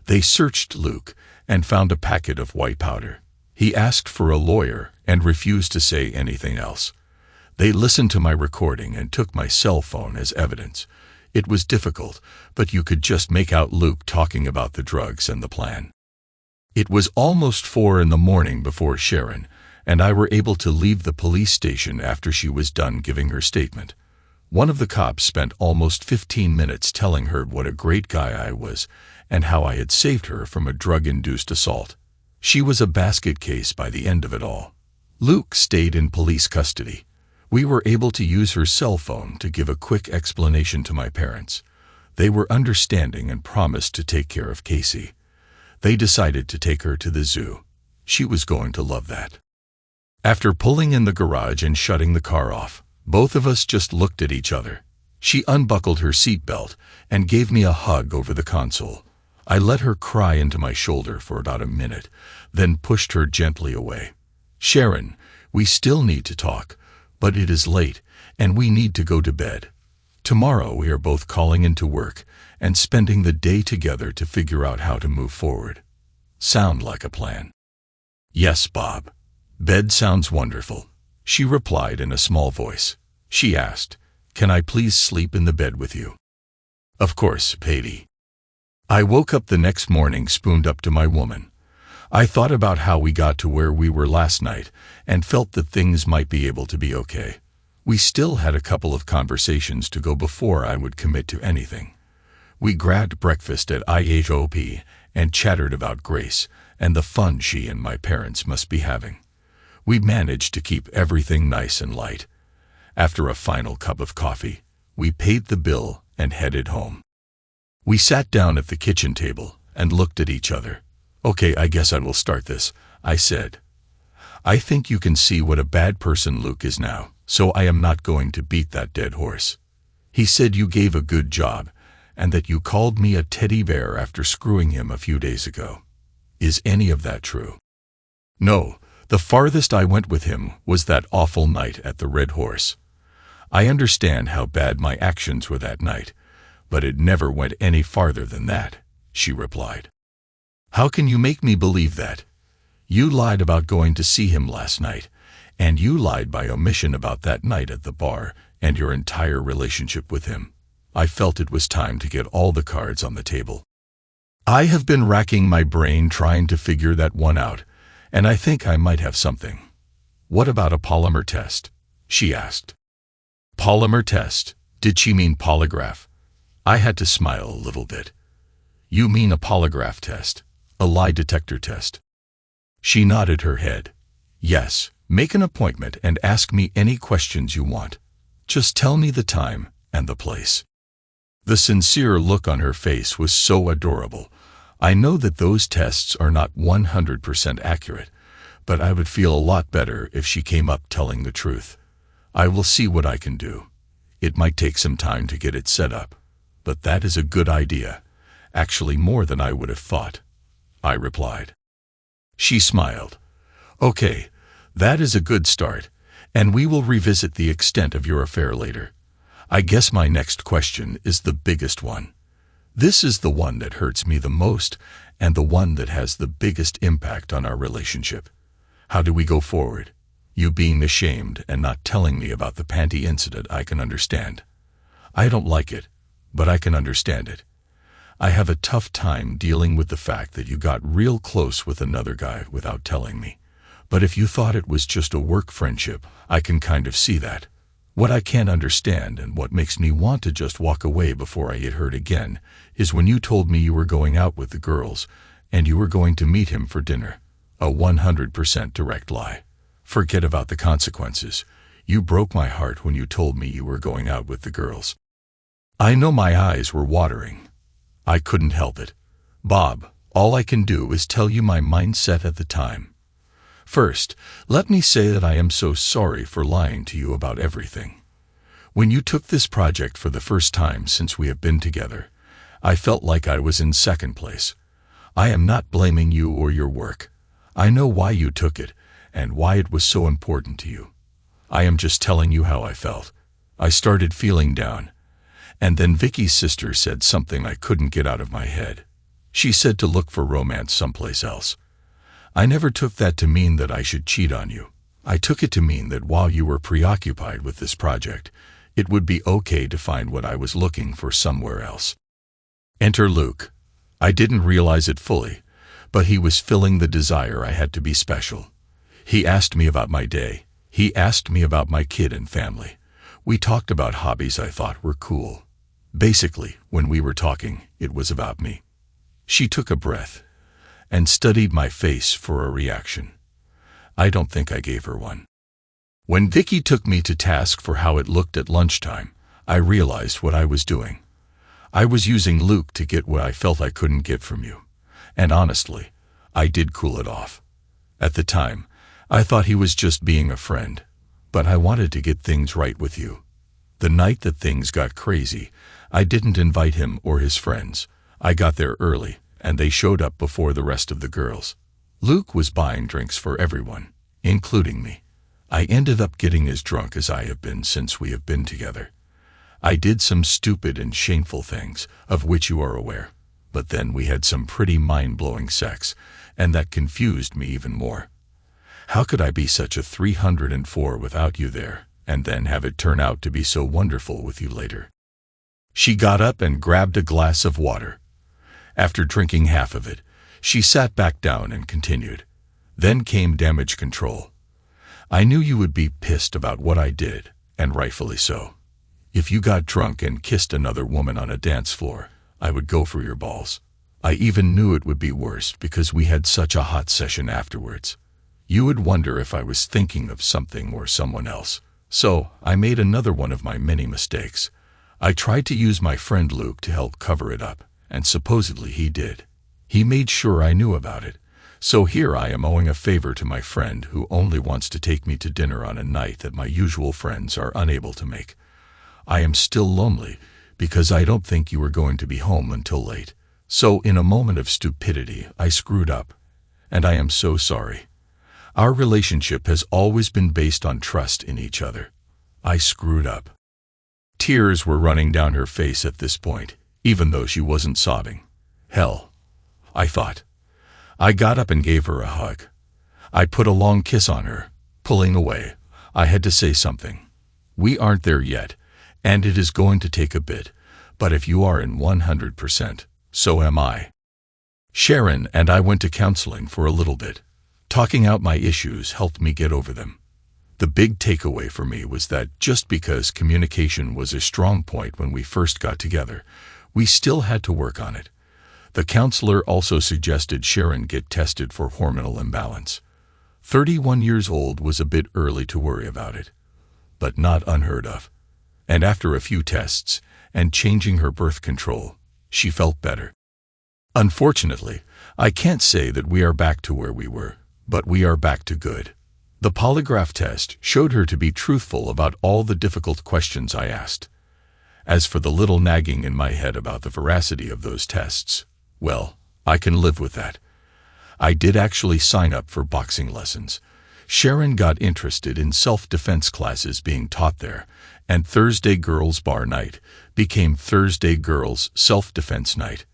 They searched Luke and found a packet of white powder. He asked for a lawyer and refused to say anything else. They listened to my recording and took my cell phone as evidence. It was difficult, but you could just make out Luke talking about the drugs and the plan. It was almost 4 in the morning before Sharon and I were able to leave the police station after she was done giving her statement. One of the cops spent almost 15 minutes telling her what a great guy I was and how I had saved her from a drug-induced assault. She was a basket case by the end of it all. Luke stayed in police custody. We were able to use her cell phone to give a quick explanation to my parents. They were understanding and promised to take care of Casey. They decided to take her to the zoo. She was going to love that. After pulling in the garage and shutting the car off, both of us just looked at each other. She unbuckled her seatbelt and gave me a hug over the console. I let her cry into my shoulder for about a minute, then pushed her gently away. "Sharon, we still need to talk, but it is late and we need to go to bed. Tomorrow we are both calling into work and spending the day together to figure out how to move forward. Sound like a plan?" "Yes, Bob. Bed sounds wonderful," she replied in a small voice. She asked, "Can I please sleep in the bed with you?" "Of course, Patty." I woke up the next morning spooned up to my woman. I thought about how we got to where we were last night and felt that things might be able to be okay. We still had a couple of conversations to go before I would commit to anything. We grabbed breakfast at IHOP and chattered about Grace and the fun she and my parents must be having. We managed to keep everything nice and light. After a final cup of coffee, we paid the bill and headed home. We sat down at the kitchen table and looked at each other. "Okay, I guess I will start this," I said. "I think you can see what a bad person Luke is now, so I am not going to beat that dead horse. He said you gave a good job and that you called me a teddy bear after screwing him a few days ago. Is any of that true?" "No, the farthest I went with him was that awful night at the Red Horse. I understand how bad my actions were that night, but it never went any farther than that," she replied. "How can you make me believe that? You lied about going to see him last night, and you lied by omission about that night at the bar and your entire relationship with him." I felt it was time to get all the cards on the table. "I have been racking my brain trying to figure that one out, and I think I might have something." "What about a polymer test?" she asked. Polymer test? Did she mean polygraph? I had to smile a little bit. "You mean a polygraph test, a lie detector test?" She nodded her head. "Yes, make an appointment and ask me any questions you want. Just tell me the time and the place." The sincere look on her face was so adorable. I know that those tests are not 100% accurate, but I would feel a lot better if she came up telling the truth. I will see what I can do. It might take some time to get it set up, but that is a good idea. Actually, more than I would have thought, I replied. She smiled. "Okay, that is a good start, and we will revisit the extent of your affair later. I guess my next question is the biggest one. This is the one that hurts me the most and the one that has the biggest impact on our relationship. How do we go forward? You being ashamed and not telling me about the panty incident I can understand. I don't like it, but I can understand it. I have a tough time dealing with the fact that you got real close with another guy without telling me. But if you thought it was just a work friendship, I can kind of see that. What I can't understand and what makes me want to just walk away before I get hurt again is when you told me you were going out with the girls and you were going to meet him for dinner. A 100% direct lie. Forget about the consequences. You broke my heart when you told me you were going out with the girls." I know my eyes were watering. I couldn't help it. "Bob, all I can do is tell you my mindset at the time. First, let me say that I am so sorry for lying to you about everything. When you took this project for the first time since we have been together, I felt like I was in second place. I am not blaming you or your work. I know why you took it and why it was so important to you. I am just telling you how I felt. I started feeling down, and then Vicky's sister said something I couldn't get out of my head. She said to look for romance someplace else. I never took that to mean that I should cheat on you. I took it to mean that while you were preoccupied with this project, it would be okay to find what I was looking for somewhere else." Enter Luke. I didn't realize it fully, but he was filling the desire I had to be special. He asked me about my day. He asked me about my kid and family. We talked about hobbies I thought were cool. Basically, when we were talking, it was about me. She took a breath and studied my face for a reaction. I don't think I gave her one. When Vicky took me to task for how it looked at lunchtime, I realized what I was doing. I was using Luke to get what I felt I couldn't get from you. And honestly, I did cool it off. At the time, I thought he was just being a friend, but I wanted to get things right with you. The night that things got crazy, I didn't invite him or his friends. I got there early, and they showed up before the rest of the girls. Luke was buying drinks for everyone, including me. I ended up getting as drunk as I have been since we have been together. I did some stupid and shameful things, of which you are aware, but then we had some pretty mind-blowing sex, and that confused me even more. How could I be such a 304 without you there, and then have it turn out to be so wonderful with you later? She got up and grabbed a glass of water. After drinking half of it, She sat back down and continued. Then came damage control. I knew you would be pissed about what I did, and rightfully so. If you got drunk and kissed another woman on a dance floor, I would go for your balls. I even knew it would be worse because we had such a hot session afterwards. You would wonder if I was thinking of something or someone else. So, I made another one of my many mistakes. I tried to use my friend Luke to help cover it up, and supposedly he did. He made sure I knew about it. So here I am owing a favor to my friend who only wants to take me to dinner on a night that my usual friends are unable to make. I am still lonely because I don't think you are going to be home until late. So in a moment of stupidity, I screwed up. And I am so sorry. Our relationship has always been based on trust in each other. I screwed up. Tears were running down her face at this point, even though she wasn't sobbing. Hell, I thought. I got up and gave her a hug. I put a long kiss on her. Pulling away, I had to say something. We aren't there yet, and it is going to take a bit, but if you are in 100%, so am I. Sharon and I went to counseling for a little bit. Talking out my issues helped me get over them. The big takeaway for me was that just because communication was a strong point when we first got together, we still had to work on it. The counselor also suggested Sharon get tested for hormonal imbalance. 31 years old was a bit early to worry about it, but not unheard of. And after a few tests and changing her birth control, she felt better. Unfortunately, I can't say that we are back to where we were, but we are back to good. The polygraph test showed her to be truthful about all the difficult questions I asked. As for the little nagging in my head about the veracity of those tests, well, I can live with that. I did actually sign up for boxing lessons. Sharon got interested in self-defense classes being taught there, and Thursday Girls Bar Night became Thursday Girls Self-Defense Night.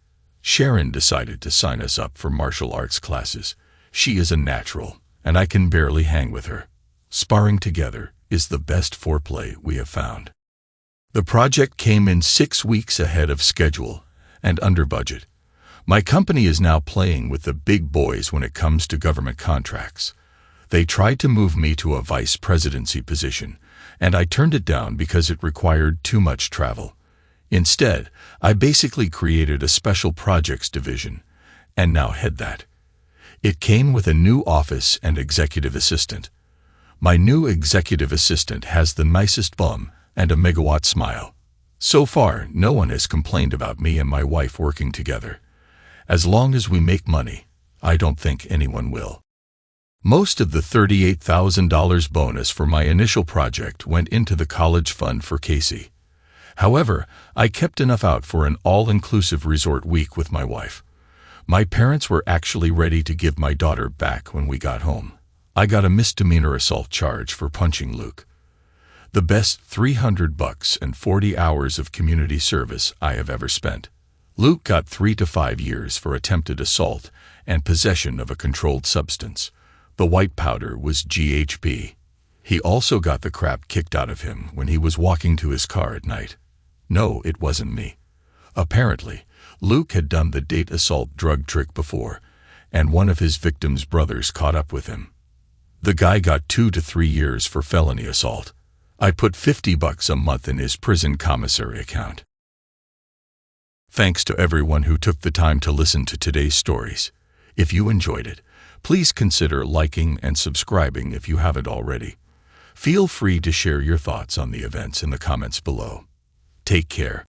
Sharon decided to sign us up for martial arts classes. She is a natural, and I can barely hang with her. Sparring together is the best foreplay we have found. The project came in 6 weeks ahead of schedule and under budget. My company is now playing with the big boys when it comes to government contracts. They tried to move me to a vice presidency position, and I turned it down because it required too much travel. Instead, I basically created a special projects division, and now head that. It came with a new office and executive assistant. My new executive assistant has the nicest bum and a megawatt smile. So far, no one has complained about me and my wife working together. As long as we make money, I don't think anyone will. Most of the $38,000 bonus for my initial project went into the college fund for Casey. However, I kept enough out for an all-inclusive resort week with my wife. My parents were actually ready to give my daughter back when we got home. I got a misdemeanor assault charge for punching Luke. The best $300 and 40 hours of community service I have ever spent. Luke got 3 to 5 years for attempted assault and possession of a controlled substance. The white powder was GHB. He also got the crap kicked out of him when he was walking to his car at night. No, it wasn't me. Apparently, Luke had done the date assault drug trick before, and one of his victim's brothers caught up with him. The guy got 2 to 3 years for felony assault. I put $50 a month in his prison commissary account. Thanks to everyone who took the time to listen to today's stories. If you enjoyed it, please consider liking and subscribing if you haven't already. Feel free to share your thoughts on the events in the comments below. Take care.